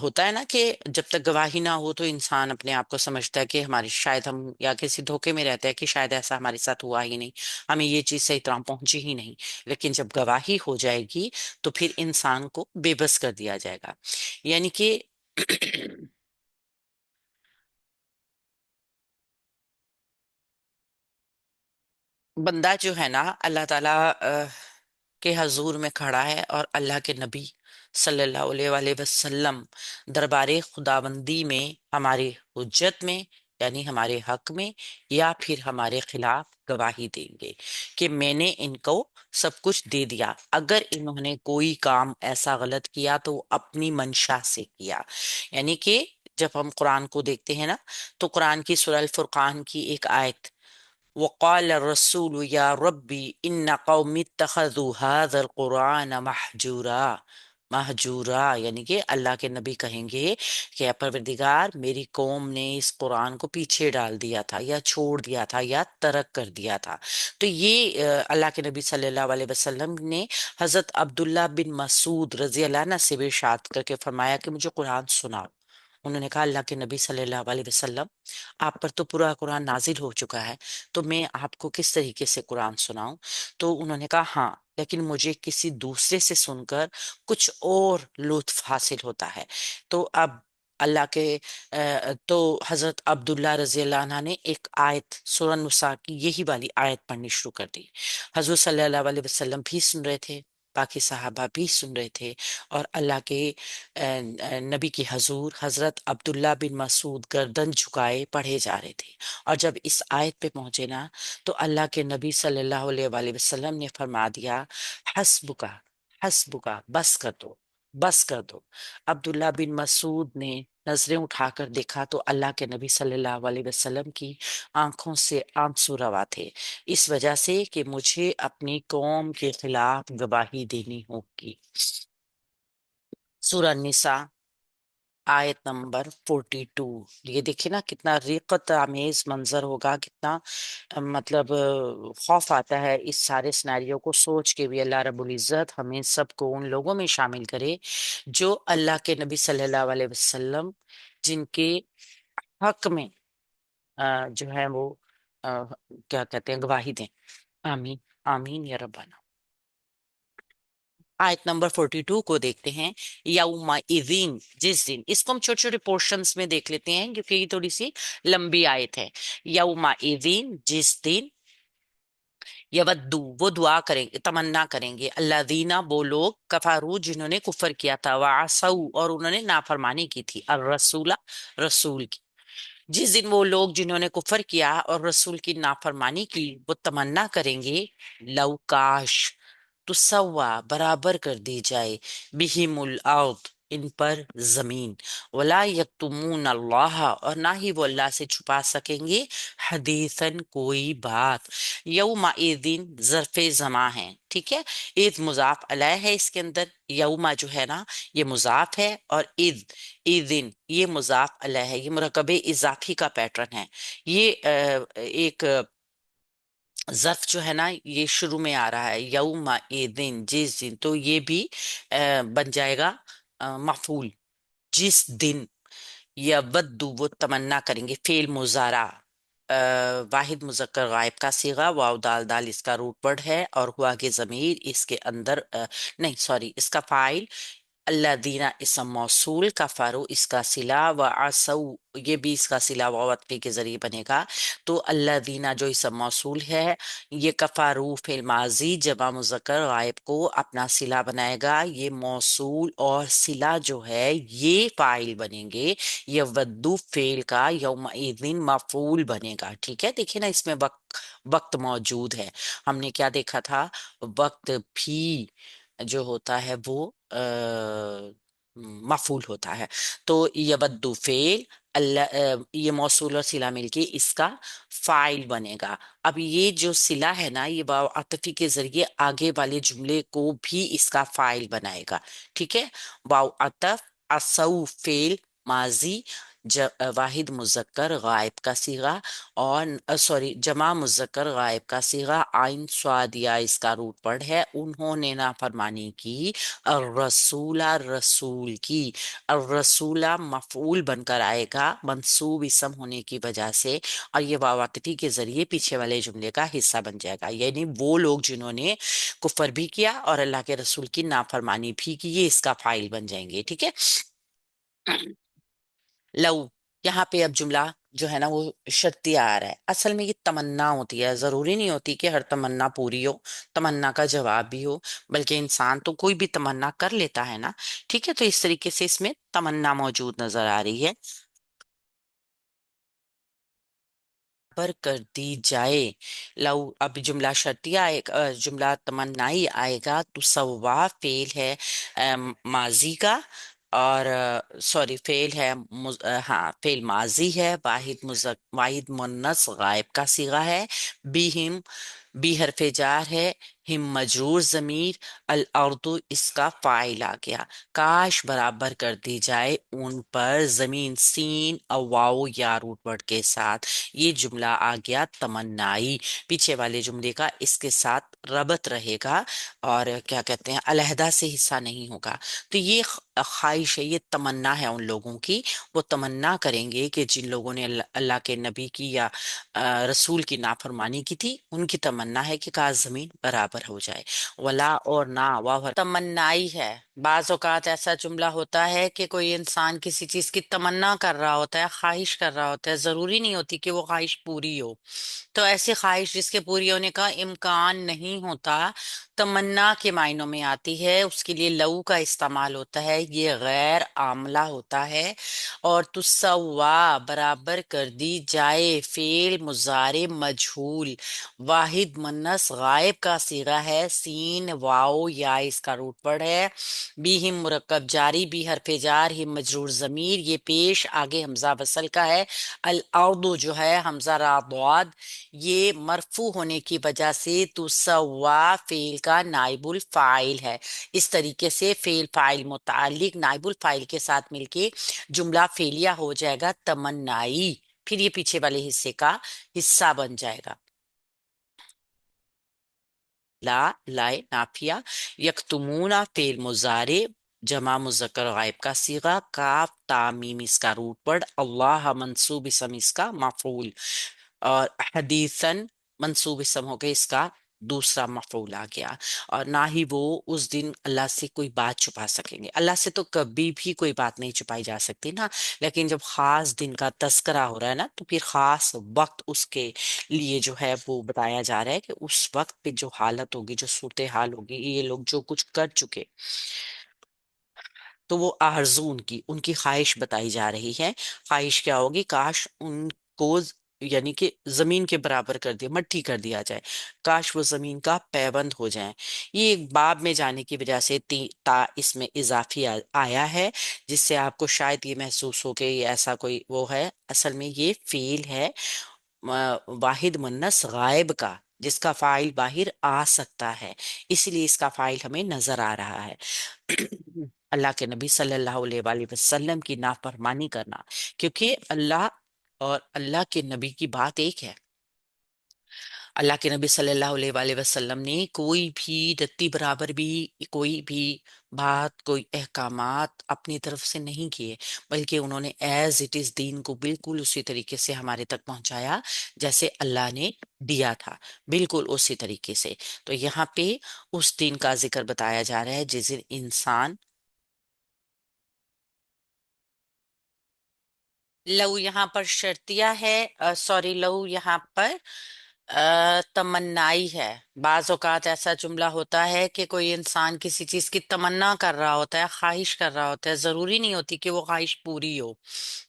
ہوتا ہے نا کہ جب تک گواہی نہ ہو تو انسان اپنے آپ کو سمجھتا ہے کہ ہماری شاید ہم یا کسی دھوکے میں رہتا ہے کہ شاید ایسا ہمارے ساتھ ہوا ہی نہیں، ہمیں یہ چیز صحیح طرح پہنچی ہی نہیں۔ لیکن جب گواہی ہو جائے گی تو پھر انسان کو بے بس کر دیا جائے گا، یعنی کہ بندہ جو ہے نا اللہ تعالیٰ کے حضور میں کھڑا ہے، اور اللہ کے نبی صلی اللہ علیہ وآلہ وسلم دربار خداوندی میں ہماری حجت میں، یعنی ہمارے حق میں یا پھر ہمارے خلاف گواہی دیں گے کہ میں نے ان کو سب کچھ دے دیا۔ اگر انہوں نے کوئی کام ایسا غلط کیا تو اپنی منشا سے کیا، یعنی کہ جب ہم قرآن کو دیکھتے ہیں نا تو قرآن کی سورہ الفرقان کی ایک آیت، وقال الرسول یا ربی ان قوم اتخذوا هذا القرآن محجورا، محجورا یعنی کہ اللہ کے نبی کہیں گے کہ اے پروردگار میری قوم نے اس قرآن کو پیچھے ڈال دیا تھا یا چھوڑ دیا تھا یا ترک کر دیا تھا۔ تو یہ اللہ کے نبی صلی اللہ علیہ وسلم نے حضرت عبداللہ بن مسعود رضی اللہ عنہ سے بھی ارشاد کر کے فرمایا کہ مجھے قرآن سناؤ۔ انہوں نے کہا اللہ کے نبی صلی اللہ علیہ وسلم آپ پر تو پورا قرآن نازل ہو چکا ہے، تو میں آپ کو کس طریقے سے قرآن سناؤں؟ تو انہوں نے کہا ہاں، لیکن مجھے کسی دوسرے سے سن کر کچھ اور لطف حاصل ہوتا ہے۔ تو اب اللہ کے تو حضرت عبداللہ رضی اللہ عنہ نے ایک آیت سورہ نساء کی یہی والی آیت پڑھنی شروع کر دی۔ حضور صلی اللہ علیہ وسلم بھی سن رہے تھے، باقی صحابہ بھی سن رہے تھے، اور اللہ کے نبی کی حضور حضرت عبداللہ بن مسعود گردن جھکائے پڑھے جا رہے تھے۔ اور جب اس آیت پہ پہنچے نا تو اللہ کے نبی صلی اللہ علیہ وآلہ وسلم نے فرما دیا حسبک، حسبک، بس کر دو، بس کر دو۔ عبداللہ بن مسعود نے نظریں اٹھا کر دیکھا تو اللہ کے نبی صلی اللہ علیہ وسلم کی آنکھوں سے آنسو روا تھے، اس وجہ سے کہ مجھے اپنی قوم کے خلاف گواہی دینی ہوگی۔ سورہ نساء آیت نمبر 42۔ یہ دیکھیں نا کتنا ریقت آمیز منظر ہوگا، کتنا مطلب خوف آتا ہے اس سارے سناریوں کو سوچ کے بھی۔ اللہ رب العزت ہمیں سب کو ان لوگوں میں شامل کرے جو اللہ کے نبی صلی اللہ علیہ وسلم جن کے حق میں جو ہے وہ کیا کہتے ہیں گواہی دیں۔ آمین، آمین یا ربنا۔ آیت نمبر 42 کو دیکھتے ہیں، یوم اذین، جس دن، اس کو ہم چھوٹے چھوٹے پورشنز میں دیکھ لیتے ہیں کیونکہ یہ تھوڑی سی لمبی آیت ہے۔ یوم اذین، جس دن، یودو، وہ دعا کریں گے، تمنا کریں گے، اللہ دینا، وہ لوگ، کفارو، جنہوں نے کفر کیا تھا، وعصوا، اور انہوں نے نافرمانی کی تھی، الرسول، رسول کی۔ جس دن وہ لوگ جنہوں نے کفر کیا اور رسول کی نافرمانی کی وہ تمنا کریں گے، لو کاش، تسوا، برابر کر دی جائے، بہم الارض، ان پر زمین، ولا یکتمون اللہ، اور نہ ہی وہ اللہ سے چھپا سکیں گے، حدیثاً، کوئی بات۔ یوم دن ظرف زماں ہے، ٹھیک ہے، عید مضاف علیہ ہے اس کے اندر، یوما جو ہے نا یہ مضاف ہے، اور دن یہ مضاف علیہ ہے، یہ مرکب اضافی کا پیٹرن ہے۔ یہ ایک ظرف جو ہے نا یہ شروع میں آ رہا ہے، یوم دن، جس دن، تو یہ بھی بن جائے گا مفعول، جس دن، یا ودو، وہ تمنا کریں گے، فعل مضارع، واحد مذکر غائب کا صیغہ، واو دال دال اس کا روٹ ورڈ ہے، اور ہوا کے ضمیر اس کے اندر نہیں سوری، اس کا فاعل اللہ دینا اسم موصول، کفارو اس کا صلہ، و عصو یہ بھی اس کا صلہ و عطفی کے ذریعے بنے گا۔ تو اللہ دینا جو اسم موصول ہے یہ کفارو فعل ماضی جمع مذکر غائب کو اپنا صلہ بنائے گا، یہ موصول اور صلہ جو ہے یہ فاعل بنیں گے، یہ ودو فعل کا یوم دن مفعول بنے گا، ٹھیک ہے۔ دیکھیں نا اس میں وقت موجود ہے، ہم نے کیا دیکھا تھا، وقت بھی جو ہوتا ہے وہ مفعول ہوتا ہے۔ تو یبدو فعل، اللہ یہ موصول اور صلہ مل کے اس کا فاعل بنے گا۔ اب یہ جو صلہ ہے نا یہ واو عطفی کے ذریعے آگے والے جملے کو بھی اس کا فاعل بنائے گا، ٹھیک ہے۔ واو عطف، اسو فعل ماضی، واحد مذکر غائب کا صیغہ، اور سوری جمع مذکر غائب کا صیغہ آئین صاد یا اس کا روٹ پڑ ہے، انہوں نے نافرمانی کی الرسولہ رسول کی۔ الرسولہ مفعول بن کر آئے گا منصوب اسم ہونے کی وجہ سے، اور یہ واو عاطفی کے ذریعے پیچھے والے جملے کا حصہ بن جائے گا، یعنی وہ لوگ جنہوں نے کفر بھی کیا اور اللہ کے رسول کی نافرمانی بھی کی، یہ اس کا فائل بن جائیں گے، ٹھیک ہے۔ لو، یہاں پہ اب جملہ جو ہے نا وہ شرطیہ آ رہا ہے، اصل میں یہ تمنا ہوتی ہے، ضروری نہیں ہوتی کہ ہر تمنا پوری ہو، تمنا کا جواب بھی ہو، بلکہ انسان تو کوئی بھی تمنا کر لیتا ہے نا، ٹھیک ہے، تو اس طریقے سے اس میں تمنا موجود نظر آ رہی ہے۔ پر کر دی جائے، لو اب جملہ شرطیہ آئے جملہ تمنائی آئے گا تو سوا فعل ہے ماضی کا، اور سوری فعل ہے ہاں فعل ماضی ہے، واحد مونس غائب کا صیغہ ہے، بھی بی حرف جار ہے، ہم مجرور ضمیر، الارض اس کا فاعل آ گیا، کاش برابر کر دی جائے ان پر زمین سین او واو یا روٹ ورڈ کے ساتھ، یہ جملہ آ گیا تمنائی، پیچھے والے جملے کا اس کے ساتھ ربط رہے گا، اور کیا کہتے ہیں علیحدہ سے حصہ نہیں ہوگا، تو یہ خواہش ہے، یہ تمنا ہے ان لوگوں کی، وہ تمنا کریں گے کہ جن لوگوں نے اللہ کے نبی کی یا رسول کی نافرمانی کی تھی، ان کی تمنا ہے کہ کاش زمین برابر ہو جائے، ولا اور نہ واہ تمنائی ہے۔ بعض اوقات ایسا جملہ ہوتا ہے کہ کوئی انسان کسی چیز کی تمنا کر رہا ہوتا ہے، خواہش کر رہا ہوتا ہے، ضروری نہیں ہوتی کہ وہ خواہش پوری ہو، تو ایسی خواہش جس کے پوری ہونے کا امکان نہیں ہوتا تمنا کے معنوں میں آتی ہے، اس کے لیے لو کا استعمال ہوتا ہے، یہ غیر عاملہ ہوتا ہے، اور تسوا برابر کر دی جائے فعل مضارع مجہول، واحد منس غائب کا صیغہ ہے، سین واو یا اس کا روٹ پڑ ہے، بھی ہم مرکب جاری، بھی حرف جار، ہم مجرور ضمیر، یہ پیش آگے حمزہ وصل کا ہے، الارض جو ہے حمزہ را ضاد، یہ مرفوع ہونے کی وجہ سے تو سوا فعل کا نائب الفاعل ہے، اس طریقے سے فعل فاعل متعلق نائب الفاعل کے ساتھ مل کے جملہ فعلیہ ہو جائے گا تمنائی، پھر یہ پیچھے والے حصے کا حصہ بن جائے گا، لا لائے نافیہ، یکتمون فعل مضارع جمع مذکر غائب کا صیغہ، کاف تامیم اس کا روٹ پڑ، اللہ منصوب اسم اس کا مفعول، اور حدیثاً منصوب اسم ہو گئے اس کا دوسرا مفعول آ گیا، اور نہ ہی وہ اس دن اللہ سے کوئی بات چھپا سکیں گے، اللہ سے تو کبھی بھی کوئی بات نہیں چھپائی جا سکتی نا، لیکن جب خاص دن کا تذکرہ ہو رہا ہے نا تو پھر خاص وقت اس کے لیے جو ہے وہ بتایا جا رہا ہے کہ اس وقت پہ جو حالت ہوگی، جو صورتحال ہوگی، یہ لوگ جو کچھ کر چکے، تو وہ آرزو ان کی خواہش بتائی جا رہی ہے، خواہش کیا ہوگی، کاش ان کو یعنی کہ زمین کے برابر کر دیا، مٹی کر دیا جائے، کاش وہ زمین کا پیوند ہو جائیں، یہ ایک باب میں جانے کی وجہ سے تا اس میں اضافی آیا ہے، جس سے آپ کو شاید یہ محسوس ہو کہ یہ ایسا کوئی وہ ہے، اصل میں یہ فعل ہے واحد منس غائب کا، جس کا فاعل باہر آ سکتا ہے، اسی لیے اس کا فاعل ہمیں نظر آ رہا ہے۔ اللہ کے نبی صلی اللہ علیہ وآلہ وسلم کی نافرمانی کرنا، کیونکہ اللہ اور اللہ کے نبی کی بات ایک ہے، اللہ کے نبی صلی اللہ علیہ وآلہ وسلم نے کوئی بھی رتی برابر بھی کوئی بھی بات، کوئی احکامات اپنی طرف سے نہیں کیے، بلکہ انہوں نے ایز اٹ از دین کو بالکل اسی طریقے سے ہمارے تک پہنچایا جیسے اللہ نے دیا تھا، بالکل اسی طریقے سے، تو یہاں پہ اس دین کا ذکر بتایا جا رہا ہے جس دن انسان، لو یہاں پر شرطیہ ہے، سوری لو یہاں پر تمنائی ہے، بعض اوقات ایسا جملہ ہوتا ہے کہ کوئی انسان کسی چیز کی تمنا کر رہا ہوتا ہے، خواہش کر رہا ہوتا ہے، ضروری نہیں ہوتی کہ وہ خواہش پوری ہو،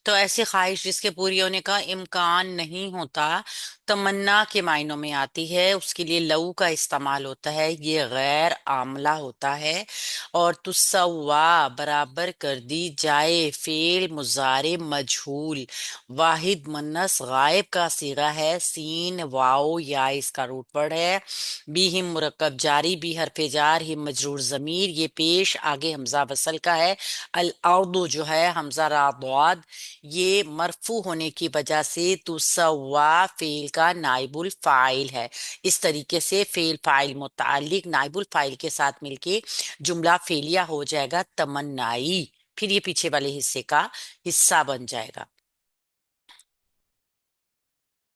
تو ایسی خواہش جس کے پوری ہونے کا امکان نہیں ہوتا تمنا کے معنوں میں آتی ہے، اس کے لیے لو کا استعمال ہوتا ہے، یہ غیر عاملہ ہوتا ہے۔ اور تسوا برابر کر دی جائے، فعل مضارع مجہول، واحد منس غائب کا صیغہ ہے، سین واو یا اس کا روٹ ورڈ ہے، بی ہم مرکب جاری، بھی حرف جار، ہم مجرور ضمیر، یہ پیش آگے حمزہ وصل کا ہے، الارض جو ہے حمزہ را ضاد، یہ مرفوع ہونے کی وجہ سے تسوا فعل کا نائب الفاعل ہے۔ اس طریقے سے فعل فاعل متعلق نائب الفاعل کے ساتھ مل کے جملہ فعلیہ ہو جائے گا تمنائی، پھر یہ پیچھے والے حصے کا حصہ بن جائے گا۔